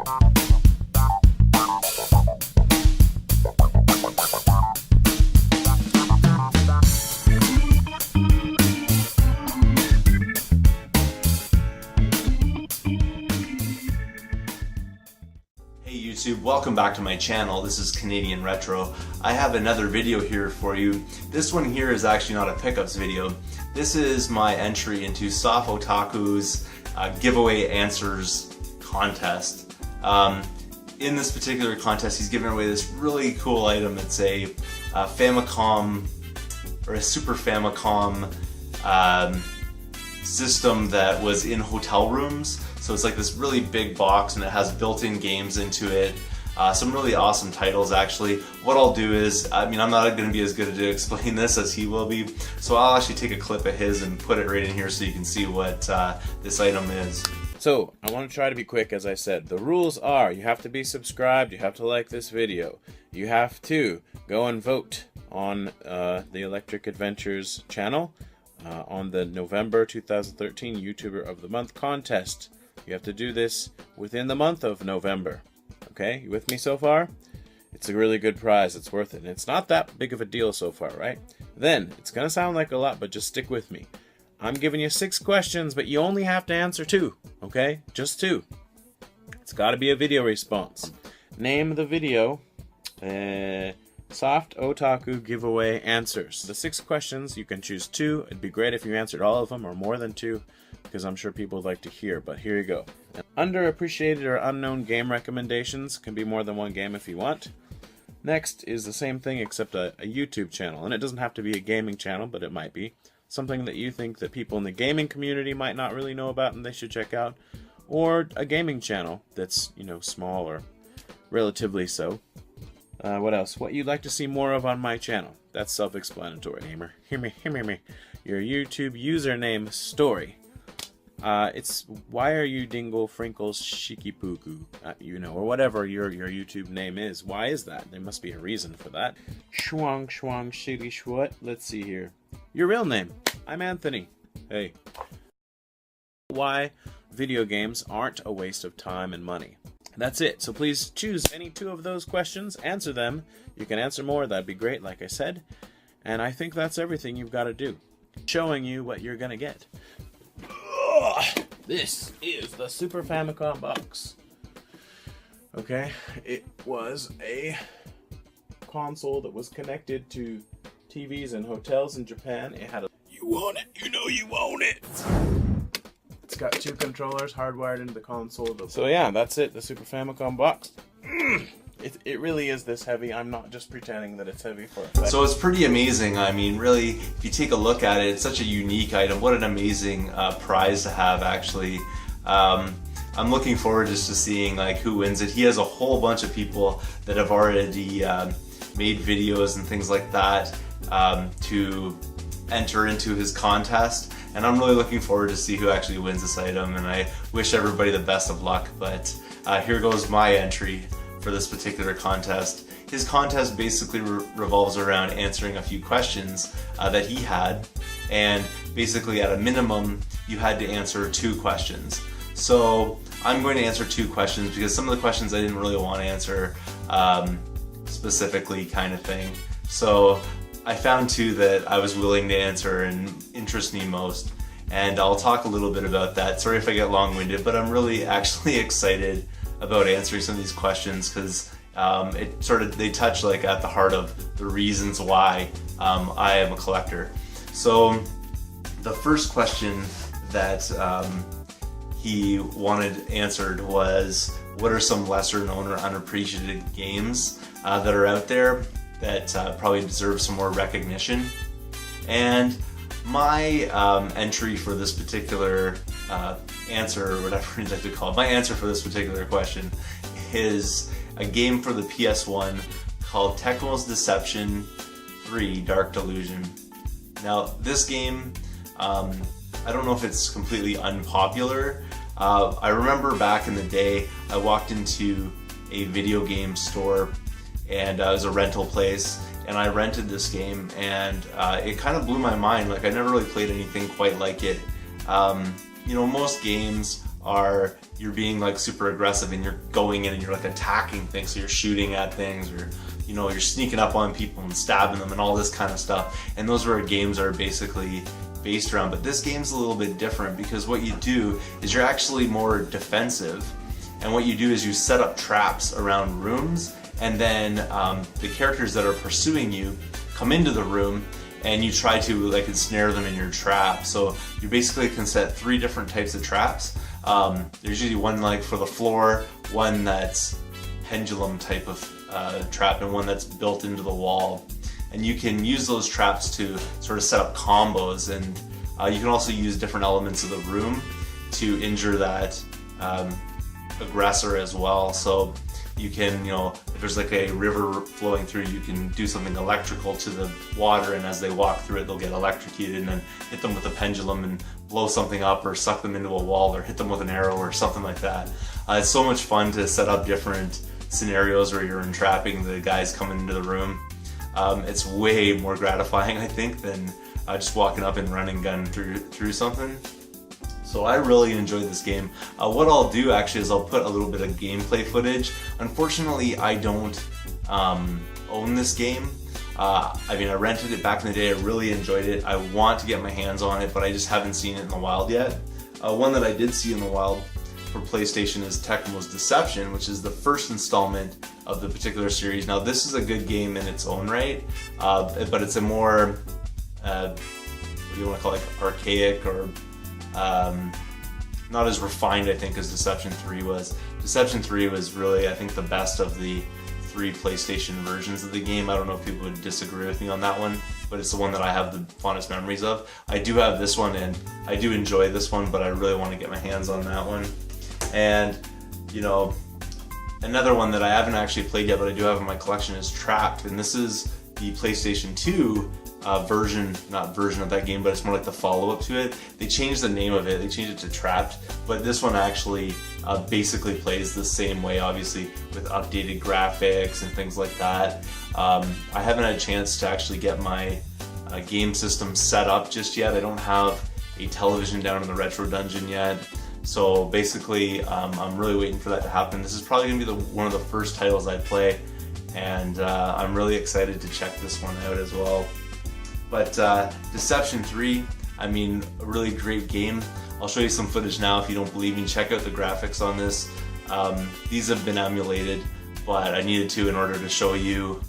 YouTube, welcome back to my channel. This is Canadian Retro. I have another video here for you. This one here is actually not a pickups video. This is my entry into Soft Otaku's giveaway answers contest. In this particular contest, he's giving away this really cool item. It's a Famicom or a Super Famicom system that was in hotel rooms. So it's like this really big box and it has built-in games into it. Some really awesome titles actually. What I'll do is, I'm not going to be as good to explain this as he will be, so I'll actually take a clip of his and put it right in here so you can see what this item is. So, I want to try to be quick as I said. The rules are, you have to be subscribed, you have to like this video, you have to go and vote on the Electric Adventures channel on the November 2013 YouTuber of the Month contest. You have to do this within the month of November. Okay, you with me so far? It's a really good prize, it's worth it. And it's not that big of a deal so far, right? Then, it's going to sound like a lot, but just stick with me. I'm giving you 6 questions, but you only have to answer 2, okay? Just 2. It's got to be a video response. Name the video, Soft Otaku Giveaway Answers. The 6 questions, you can choose 2. It'd be great if you answered all of them or more than 2, because I'm sure people would like to hear, but here you go. Underappreciated or unknown game recommendations. Can be more than one game if you want. Next is the same thing except a YouTube channel, and it doesn't have to be a gaming channel, but it might be. Something that you think that people in the gaming community might not really know about and they should check out. Or a gaming channel that's, small or relatively so. What else? What you'd like to see more of on my channel. That's self-explanatory. Hear me. Your YouTube username story. It's why are you Dingle Frinkles Shikipuku, or whatever your YouTube name is. Why is that? There must be a reason for that. Schwang shitty schwat. Let's see here. Your real name. I'm Anthony. Hey. Why video games aren't a waste of time and money. That's it. So please choose any 2 of those questions, answer them. You can answer more, that'd be great, like I said. And I think that's everything you've got to do. Showing you what you're gonna get. This is the Super Famicom box. Okay, it was a console that was connected to TVs and hotels in Japan. It had a... You want it, you want it! It's got 2 controllers hardwired into the console. So yeah, that's it, the Super Famicom box. It really is this heavy. I'm not just pretending that it's heavy for effect. So it's pretty amazing. Really, if you take a look at it, it's such a unique item. What an amazing prize to have, actually. I'm looking forward just to seeing who wins it. He has a whole bunch of people that have already made videos and things like that to enter into his contest. And I'm really looking forward to see who actually wins this item. And I wish everybody the best of luck. But here goes my entry for this particular contest. His contest basically revolves around answering a few questions that he had, and basically at a minimum you had to answer 2 questions. So I'm going to answer 2 questions because some of the questions I didn't really want to answer specifically, kind of thing. So I found 2 that I was willing to answer and interest me most, and I'll talk a little bit about that. Sorry if I get long-winded, but I'm really actually excited about answering some of these questions because they touch at the heart of the reasons why I am a collector. So the first question that he wanted answered was, what are some lesser known or unappreciated games that are out there that probably deserve some more recognition? And my entry for this particular answer, or whatever you'd like to call it, my answer for this particular question is a game for the PS1 called Tecmo's Deception 3 Dark Delusion. Now this game, I don't know if it's completely unpopular. I remember back in the day I walked into a video game store and it was a rental place, and I rented this game, and it kind of blew my mind. I never really played anything quite like it. Most games are you're being like super aggressive and you're going in and you're like attacking things, so you're shooting at things, or you know, you're sneaking up on people and stabbing them and all this kind of stuff. And those are games are basically based around. But this game's a little bit different because what you do is you're actually more defensive, and what you do is you set up traps around rooms, and then the characters that are pursuing you come into the room and you try to like ensnare them in your trap. So you basically can set 3 different types of traps. There's usually one like for the floor, one that's pendulum type of trap, and one that's built into the wall. And you can use those traps to sort of set up combos, and you can also use different elements of the room to injure that aggressor as well. So you can, you know, if there's like a river flowing through, you can do something electrical to the water, and as they walk through it, they'll get electrocuted, and then hit them with a pendulum and blow something up, or suck them into a wall, or hit them with an arrow or something like that. It's so much fun to set up different scenarios where you're entrapping the guys coming into the room. It's way more gratifying, I think, than just walking up and running gun through something. So I really enjoyed this game. What I'll do actually is I'll put a little bit of gameplay footage. Unfortunately, I don't own this game. I mean, I rented it back in the day. I really enjoyed it. I want to get my hands on it, but I just haven't seen it in the wild yet. One that I did see in the wild for PlayStation is Tecmo's Deception, which is the first installment of the particular series. Now, this is a good game in its own right, but it's a more, what do you want to call it, like archaic, or not as refined, I think, as Deception 3 was. Deception 3 was really, I think, the best of the 3 PlayStation versions of the game. I don't know if people would disagree with me on that one, but it's the one that I have the fondest memories of. I do have this one, and I do enjoy this one, but I really want to get my hands on that one. And, you know, another one that I haven't actually played yet, but I do have in my collection, is Trapped, and this is the PlayStation 2 version of that game, but it's more like the follow-up to it. They changed the name of it, they changed it to Trapped, but this one actually basically plays the same way, obviously, with updated graphics and things like that. I haven't had a chance to actually get my game system set up just yet. I don't have a television down in the Retro Dungeon yet. So basically, I'm really waiting for that to happen. This is probably going to be one of the first titles I play, and I'm really excited to check this one out as well. But Deception 3, I mean, a really great game. I'll show you some footage now if you don't believe me. Check out the graphics on this. These have been emulated, but I needed to in order to show you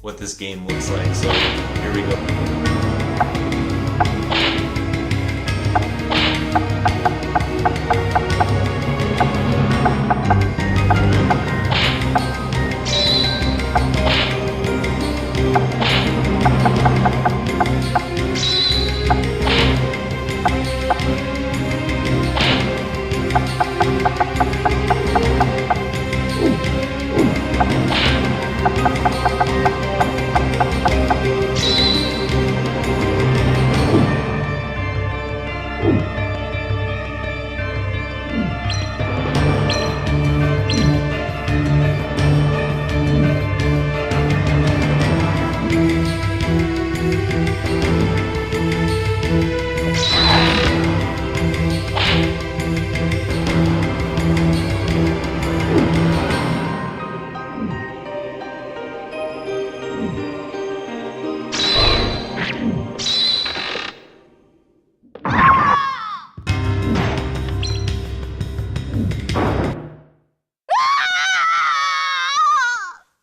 what this game looks like. So here we go.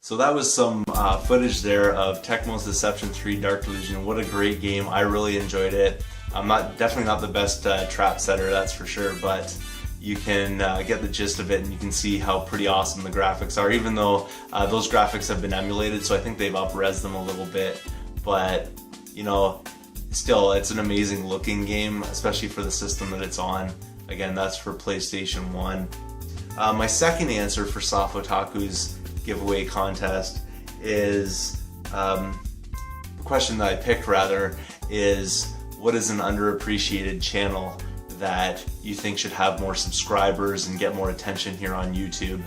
So that was some footage there of Tecmo's Deception 3 Dark Delusion. What a great game. I really enjoyed it. I'm definitely not the best trap setter, that's for sure, but you can get the gist of it, and you can see how pretty awesome the graphics are, even though those graphics have been emulated, so I think they've up-res them a little bit. But, you know, still, it's an amazing looking game, especially for the system that it's on. Again, that's for PlayStation 1. My second answer for Soft Otaku's giveaway contest is, the question that I picked rather, is what is an underappreciated channel that you think should have more subscribers and get more attention here on YouTube?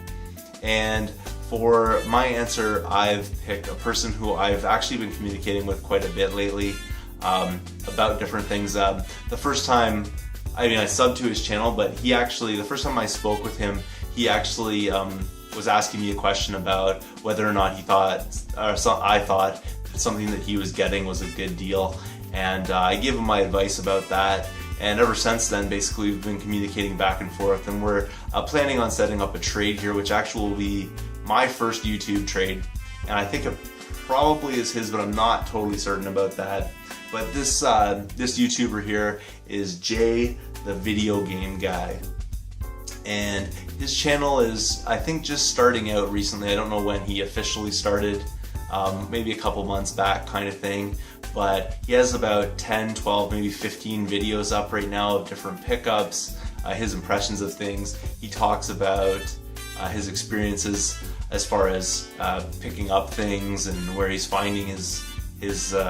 And for my answer, I've picked a person who I've actually been communicating with quite a bit lately about different things. The first time I mean, I subbed to his channel, but he actually, the first time I spoke with him, he actually was asking me a question about whether or not he thought, or I thought, that something that he was getting was a good deal. And I gave him my advice about that. And ever since then, basically, we've been communicating back and forth. And we're planning on setting up a trade here, which actually will be my first YouTube trade. And I think it probably is his, but I'm not totally certain about that. But this YouTuber here is Jaythevideogameguy. And his channel is, I think, just starting out recently. I don't know when he officially started, maybe a couple months back kind of thing. But he has about 10, 12, maybe 15 videos up right now of different pickups, his impressions of things. He talks about his experiences as far as picking up things and where he's finding his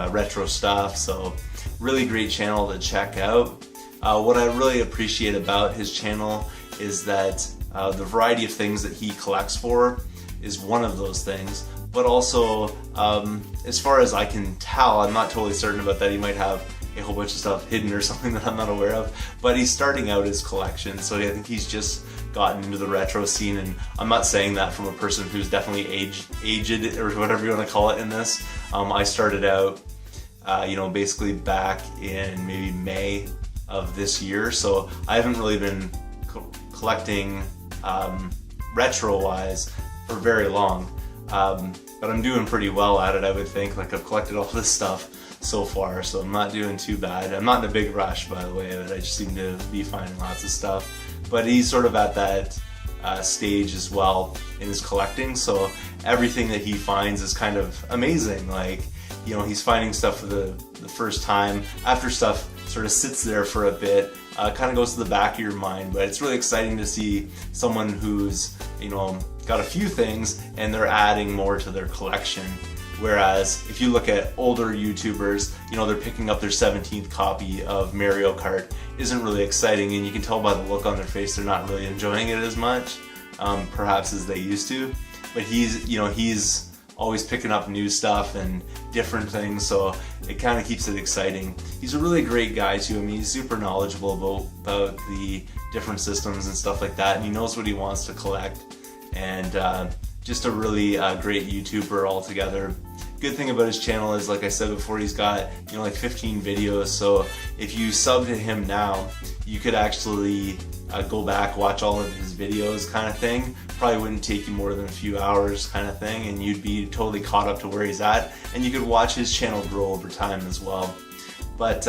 retro stuff. So really great channel to check out. What I really appreciate about his channel is that the variety of things that he collects for is one of those things. But also, as far as I can tell, I'm not totally certain about that. He might have a whole bunch of stuff hidden or something that I'm not aware of. But he's starting out his collection, so I think he's just gotten into the retro scene. And I'm not saying that from a person who's definitely aged or whatever you want to call it in this. I started out, basically back in maybe May of this year, so I haven't really been collecting retro-wise for very long. But I'm doing pretty well at it, I would think. Like, I've collected all this stuff so far, so I'm not doing too bad. I'm not in a big rush, by the way, but I just seem to be finding lots of stuff. But he's sort of at that stage as well in his collecting, so everything that he finds is kind of amazing. Like, he's finding stuff for the first time, after stuff sort of sits there for a bit, kind of goes to the back of your mind. But it's really exciting to see someone who's, got a few things and they're adding more to their collection. Whereas if you look at older YouTubers, they're picking up their 17th copy of Mario Kart, isn't really exciting, and you can tell by the look on their face they're not really enjoying it as much, perhaps as they used to. But he's always picking up new stuff and different things, so it kind of keeps it exciting. He's a really great guy too. I mean, he's super knowledgeable about the different systems and stuff like that, and he knows what he wants to collect. And just a really great YouTuber altogether. Good thing about his channel is, like I said before, he's got like 15 videos, so if you sub to him now, you could actually go back, watch all of his videos kind of thing. Probably wouldn't take you more than a few hours kind of thing, and you'd be totally caught up to where he's at, and you could watch his channel grow over time as well. But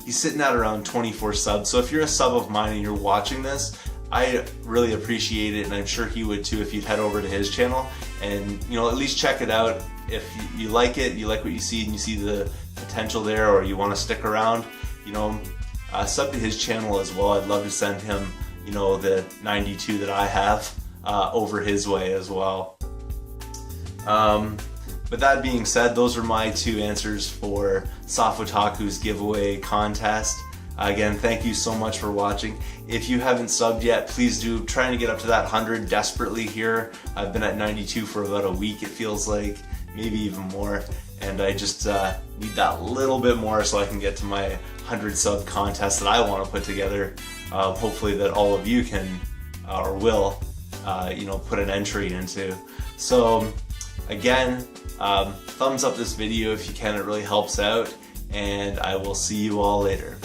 he's sitting at around 24 subs, so if you're a sub of mine and you're watching this, I really appreciate it, and I'm sure he would too if you'd head over to his channel and at least check it out. If you like it, you like what you see, and you see the potential there, or you want to stick around, sub to his channel as well. I'd love to send him the 92 that I have over his way as well. But that being said, those are my two answers for Otaku's giveaway contest. Again, thank you so much for watching. If you haven't subbed yet, please do. I'm trying to get up to that 100 desperately here. I've been at 92 for about a week, it feels like, maybe even more. And I just need that little bit more so I can get to my 100 sub contest that I want to put together. Hopefully that all of you can or will, put an entry into. So again, thumbs up this video if you can. It really helps out. And I will see you all later.